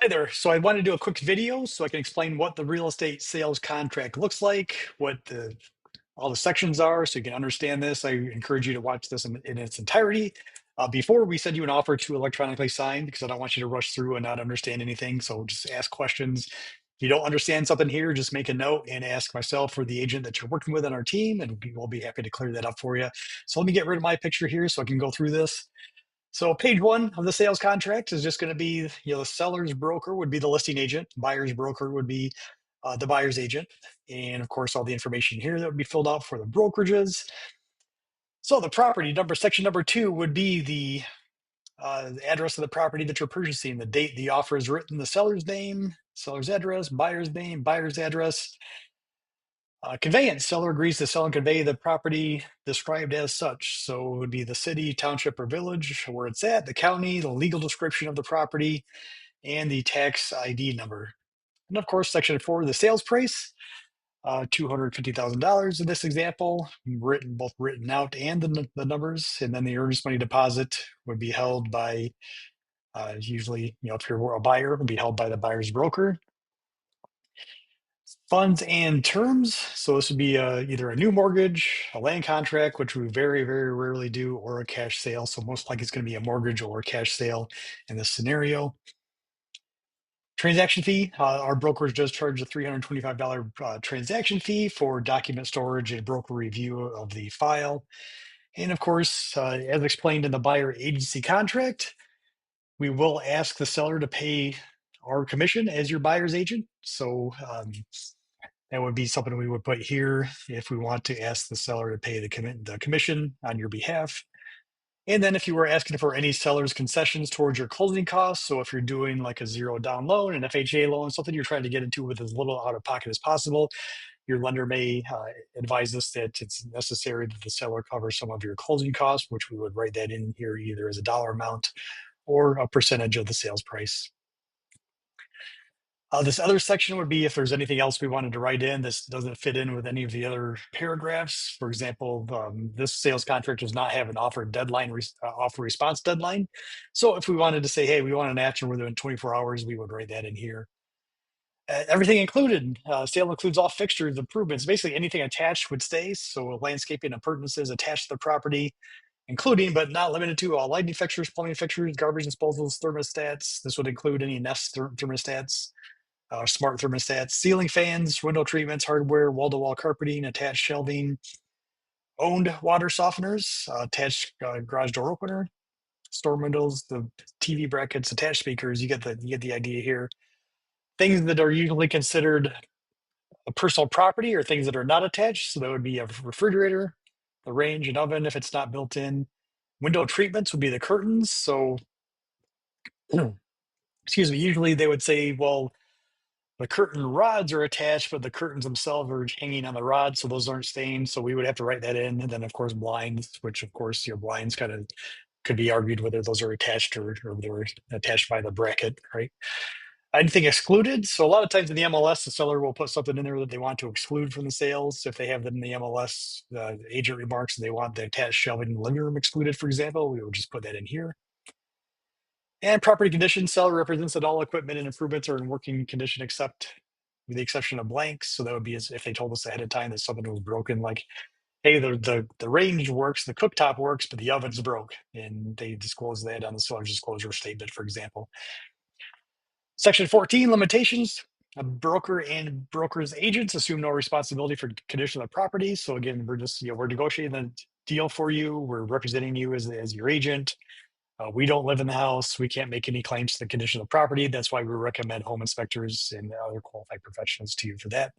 Hi there. So I want to do a quick video so I can explain what the real estate sales contract looks like, what all the sections are, so you can understand this. I encourage you to watch this in its entirety before we send you an offer to electronically sign, because I don't want you to rush through and not understand anything. So just ask questions. If you don't understand something here, just make a note and ask myself or the agent that you're working with on our team, and we'll be happy to clear that up for you. So let me get rid of my picture here so I can go through this. So page one of the sales contract is just going to be, the seller's broker would be the listing agent, buyer's broker would be the buyer's agent, and of course all the information here that would be filled out for the brokerages. So the property number, section number 2 would be the address of the property that you're purchasing, the date the offer is written, the seller's name, seller's address, buyer's name, buyer's address. Conveyance, seller agrees to sell and convey the property described as such. So it would be the city, township, or village where it's at, the county, the legal description of the property, and the tax ID number. And of course, section 4, the sales price, $250,000 in this example, both written out and the numbers. And then the earnest money deposit would be held by, usually, if you're a buyer, it would be held by the buyer's broker. Funds and terms. So this would be either a new mortgage, a land contract, which we very, very rarely do, or a cash sale. So most likely it's going to be a mortgage or a cash sale in this scenario. Transaction fee. Our brokerage does charge a $325 transaction fee for document storage and broker review of the file. And of course, as explained in the buyer agency contract, we will ask the seller to pay our commission as your buyer's agent. So that would be something we would put here if we want to ask the seller to pay the commission on your behalf. And then if you were asking for any seller's concessions towards your closing costs, so if you're doing like a zero down loan, an FHA loan, something you're trying to get into with as little out of pocket as possible, your lender may advise us that it's necessary that the seller cover some of your closing costs, which we would write that in here either as a dollar amount or a percentage of the sales price. This other section would be if there's anything else we wanted to write in. This doesn't fit in with any of the other paragraphs. For example, this sales contract does not have an offer deadline, offer response deadline. So if we wanted to say, hey, we want an action within 24 hours, we would write that in here. Everything included, sale includes all fixtures, improvements, basically anything attached would stay. So landscaping appurtenances attached to the property, including but not limited to all lighting fixtures, plumbing fixtures, garbage disposals, thermostats. This would include any Nest thermostats, smart thermostats, ceiling fans, window treatments, hardware, wall-to-wall carpeting, attached shelving, owned water softeners, attached garage door opener, storm windows, the TV brackets, attached speakers. You get the idea here. Things that are usually considered a personal property or things that are not attached. So that would be a refrigerator, the range and oven if it's not built in. Window treatments would be the curtains. So, excuse me, usually they would say, well, the curtain rods are attached, but the curtains themselves are hanging on the rod, so those aren't stained. So we would have to write that in. And then, of course, blinds, which, of course, your blinds kind of could be argued whether those are attached or they're attached by the bracket, right? Anything excluded. So a lot of times in the MLS, the seller will put something in there that they want to exclude from the sales. If they have them in the MLS, the agent remarks they want the attached shelving in the living room excluded, for example, we will just put that in here. And property condition, seller represents that all equipment and improvements are in working condition except with the exception of blanks. So that would be as if they told us ahead of time that something was broken, like, hey, the range works, the cooktop works, but the oven's broke. And they disclose that on the seller's disclosure statement, for example. Section 14, limitations. A broker and broker's agents assume no responsibility for condition of the property. So again, we're just, we're negotiating the deal for you. We're representing you as your agent. We don't live in the house. We can't make any claims to the condition of the property. That's why we recommend home inspectors and other qualified professionals to you for that.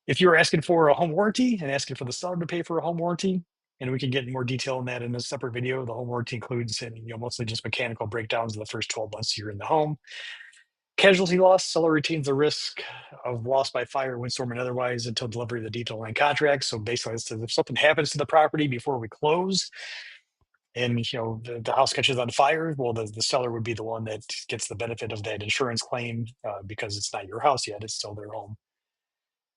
If you're asking for a home warranty and asking for the seller to pay for a home warranty, and we can get more detail on that in a separate video, the home warranty includes mostly just mechanical breakdowns in the first 12 months you're in the home. Casualty loss, seller retains the risk of loss by fire, windstorm, and otherwise until delivery of the detailed land contract. So basically, if something happens to the property before we close, and the house catches on fire, well, the seller would be the one that gets the benefit of that insurance claim because it's not your house yet; it's still their home.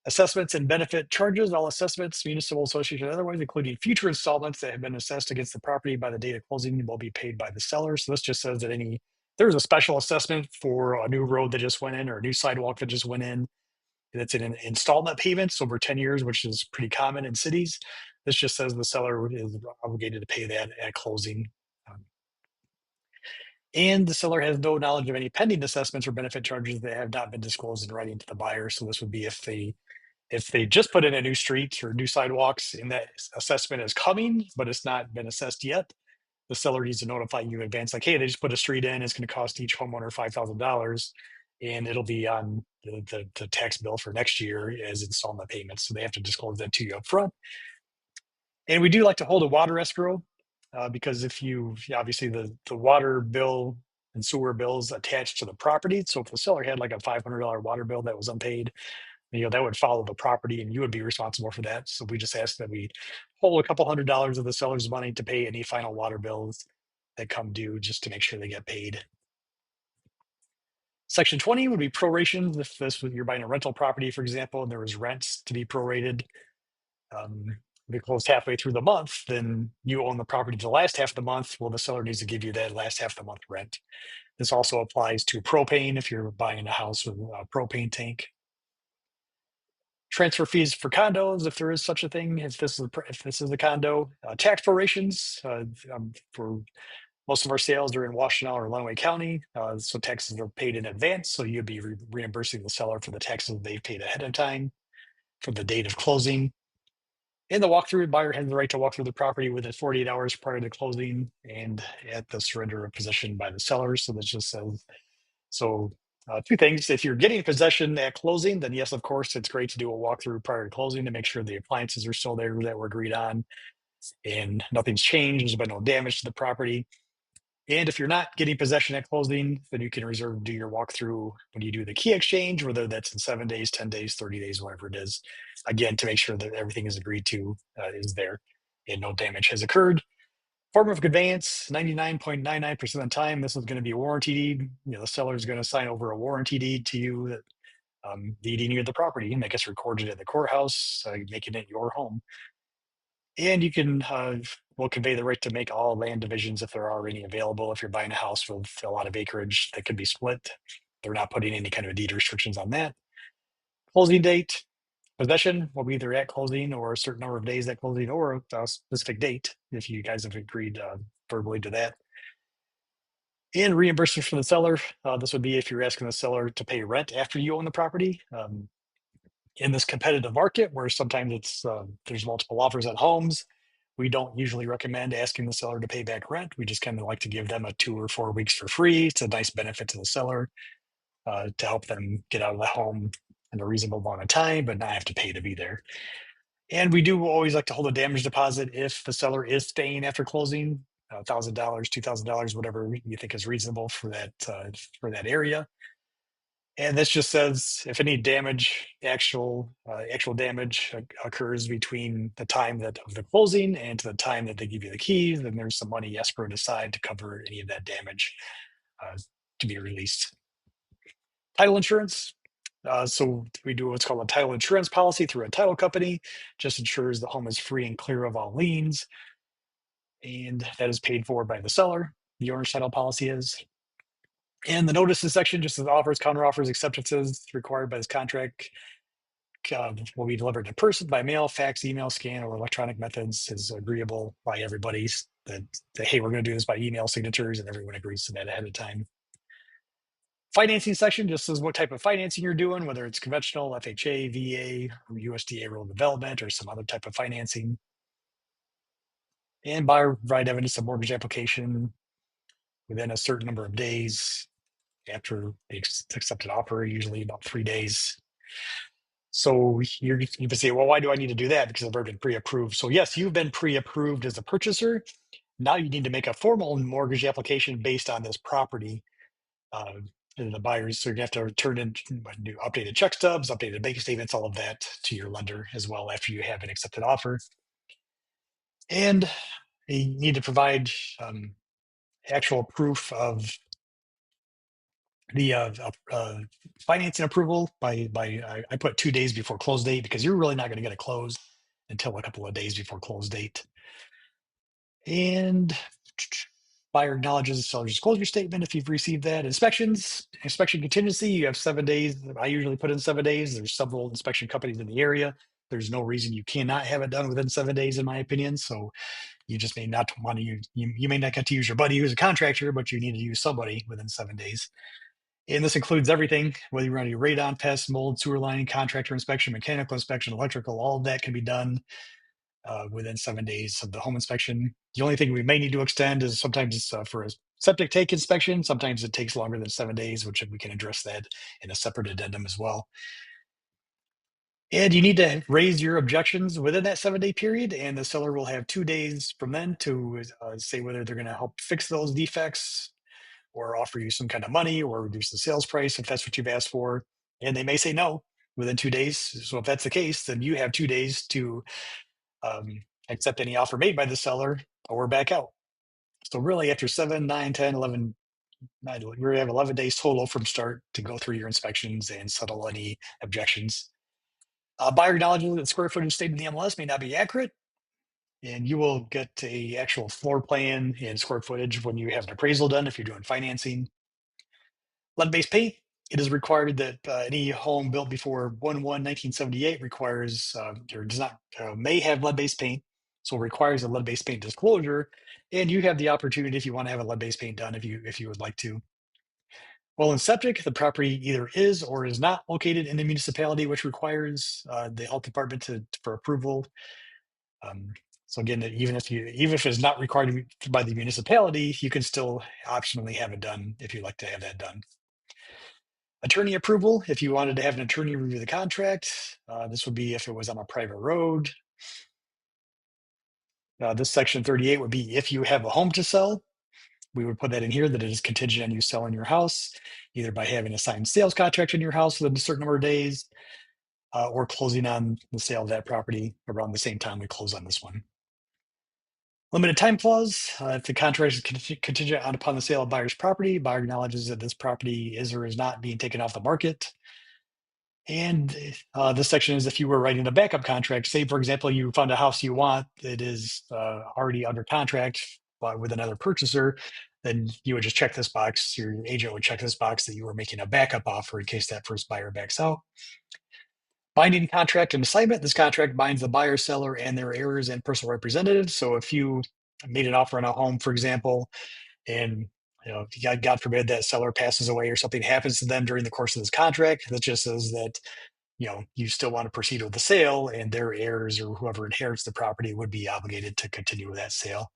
Assessments and benefit charges. All assessments, municipal association, otherwise, including future installments that have been assessed against the property by the date of closing, will be paid by the seller. So this just says that any There's a special assessment for a new road that just went in or a new sidewalk that just went in. That's in an installment payments over 10 years, which is pretty common in cities. This just says the seller is obligated to pay that at closing. Um, and the seller has no knowledge of any pending assessments or benefit charges that have not been disclosed in writing to the buyer. So this would be if they just put in a new street or new sidewalks and that assessment is coming, but it's not been assessed yet, the seller needs to notify you in advance, like, hey, they just put a street in, it's going to cost each homeowner $5,000 and it'll be on the tax bill for next year as installment payments. So they have to disclose that to you up front. And we do like to hold a water escrow because if you, obviously the water bill and sewer bills attached to the property. So if the seller had like a $500 water bill that was unpaid, that would follow the property and you would be responsible for that. So we just ask that we hold a couple $100s of the seller's money to pay any final water bills that come due just to make sure they get paid. Section 20 would be proration. If you're buying a rental property, for example, and there was rents to be prorated, if it closed halfway through the month, then you own the property the last half of the month. Well, the seller needs to give you that last half of the month rent. This also applies to propane if you're buying a house with a propane tank. Transfer fees for condos, if there is such a thing, if this is a condo. Tax prorations for most of our sales are in Washtenaw or Lenawee County, so taxes are paid in advance. So you'd be reimbursing the seller for the taxes they've paid ahead of time from the date of closing. In the walkthrough, buyer has the right to walk through the property within 48 hours prior to closing and at the surrender of possession by the seller. So that just says, two things. If you're getting possession at closing, then yes, of course, it's great to do a walkthrough prior to closing to make sure the appliances are still there that were agreed on and nothing's changed. There's been no damage to the property. And if you're not getting possession at closing, then you can reserve do your walkthrough when you do the key exchange, whether that's in 7 days, 10 days, 30 days, whatever it is. Again, to make sure that everything is agreed to is there and no damage has occurred. Form of conveyance, 99.99% of the time, this is going to be a warranty deed. The seller is going to sign over a warranty deed to you that deeding you the property, and that gets recorded at the courthouse, making it your home. And you can will convey the right to make all land divisions if there are any available. If you're buying a house with a lot of acreage that could be split, they're not putting any kind of deed restrictions on that. Closing date, possession will be either at closing or a certain number of days at closing or a specific date if you guys have agreed verbally to that. And reimbursement from the seller. This would be if you're asking the seller to pay rent after you own the property. In this competitive market where sometimes there's multiple offers on homes, we don't usually recommend asking the seller to pay back rent. We just kind of like to give them a 2 or 4 weeks for free. It's a nice benefit to the seller to help them get out of the home in a reasonable amount of time, but not have to pay to be there. And we do always like to hold a damage deposit if the seller is staying after closing, $1,000, $2,000, whatever you think is reasonable for that area. And this just says if any damage, actual damage occurs between the time of the closing and to the time that they give you the keys, then there's some money escrowed aside to cover any of that damage to be released. Title insurance. So we do what's called a title insurance policy through a title company, just ensures the home is free and clear of all liens. And that is paid for by the seller. The owner's title policy is. And the notices section just says offers, counteroffers, acceptances required by this contract will be delivered in person, by mail, fax, email, scan, or electronic methods is agreeable by everybody that hey, we're going to do this by email signatures, and everyone agrees to that ahead of time. Financing section just says what type of financing you're doing, whether it's conventional, FHA, VA, or USDA rural development, or some other type of financing. And buyer provide evidence of mortgage application within a certain number of days after the accepted offer, usually about 3 days. So you can say, well, why do I need to do that? Because I've already been pre-approved. So yes, you've been pre-approved as a purchaser. Now you need to make a formal mortgage application based on this property. And the buyers, so you have to turn in new updated check stubs, updated bank statements, all of that to your lender as well after you have an accepted offer. And you need to provide actual proof of the financing approval by I put 2 days before close date because you're really not going to get a close until a couple of days before close date. And Buyer acknowledges the seller's disclosure statement if you've received that. Inspections, inspection contingency, you have 7 days. I usually put in 7 days. There's several inspection companies in the area. There's no reason you cannot have it done within 7 days, in my opinion. So you just may not want to use, you may not get to use your buddy who's a contractor, but you need to use somebody within 7 days. And this includes everything, whether you run your radon, pest, mold, sewer lining, contractor inspection, mechanical inspection, electrical, all of that can be done within 7 days of the home inspection. The only thing we may need to extend is sometimes it's for a septic tank inspection. Sometimes it takes longer than 7 days, which we can address that in a separate addendum as well. And you need to raise your objections within that 7 day period, and the seller will have 2 days from then to say whether they're going to help fix those defects or offer you some kind of money or reduce the sales price if that's what you've asked for. And they may say no within 2 days. So if that's the case, then you have 2 days to accept any offer made by the seller or back out. So really after 7, 9, 10, 11, we have 11 days total from start to go through your inspections and settle any objections. Buyer acknowledges that square footage stated in the MLS may not be accurate, and you will get a actual floor plan and square footage when you have an appraisal done if you're doing financing. Lead-based paint. It is required that any home built before 1/1/1978 requires or does not may have lead-based paint, so it requires a lead-based paint disclosure. And you have the opportunity if you want to have a lead-based paint done if you would like to. Well, in septic, the property either is or is not located in the municipality, which requires the health department for approval. Um, so again, even if it's not required by the municipality, you can still optionally have it done if you'd like to have that done. Attorney approval, if you wanted to have an attorney review the contract, this would be if it was on a private road. This section 38 would be if you have a home to sell. We would put that in here that it is contingent on you selling your house, either by having a signed sales contract in your house within a certain number of days, or closing on the sale of that property around the same time we close on this one. Limited time clause, if the contract is contingent upon the sale of buyer's property, buyer acknowledges that this property is or is not being taken off the market. And this section is if you were writing a backup contract, say, for example, you found a house you want that is already under contract with another purchaser, then you would just check this box. Your agent would check this box that you were making a backup offer in case that first buyer backs out. Binding contract and assignment. This contract binds the buyer, seller, and their heirs and personal representatives. So if you made an offer on a home, for example, and God forbid that seller passes away or something happens to them during the course of this contract, that just says that you still want to proceed with the sale, and their heirs or whoever inherits the property would be obligated to continue with that sale.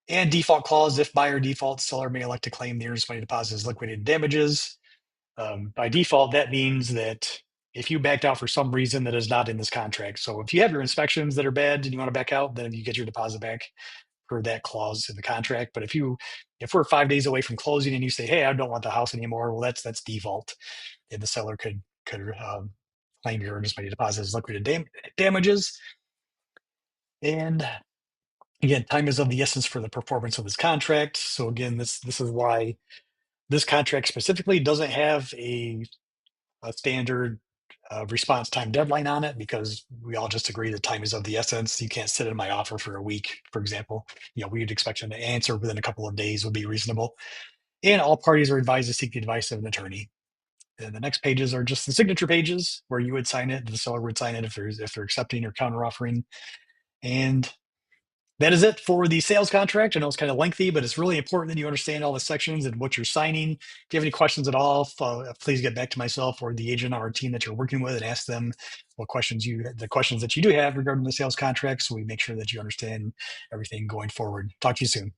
And default clause, if buyer defaults, seller may elect to claim the earnest money deposit as liquidated damages. By default, that means that if you backed out for some reason that is not in this contract, so if you have your inspections that are bad and you want to back out, then you get your deposit back for that clause in the contract. But if we're 5 days away from closing and you say, hey, I don't want the house anymore, well, that's default, and the seller could claim your earnest money deposit as liquidated damages. And again, time is of the essence for the performance of this contract. So again, this is why this contract specifically doesn't have a standard response time deadline on it, because we all just agree that time is of the essence. You can't sit in my offer for a week, for example. We'd expect them to answer within a couple of days would be reasonable. And all parties are advised to seek the advice of an attorney. And the next pages are just the signature pages where you would sign it. The seller would sign it if they're accepting or counter offering. And that is it for the sales contract. I know it's kind of lengthy, but it's really important that you understand all the sections and what you're signing. If you have any questions at all, please get back to myself or the agent on our team that you're working with and ask them the questions that you do have regarding the sales contract, so we make sure that you understand everything going forward. Talk to you soon.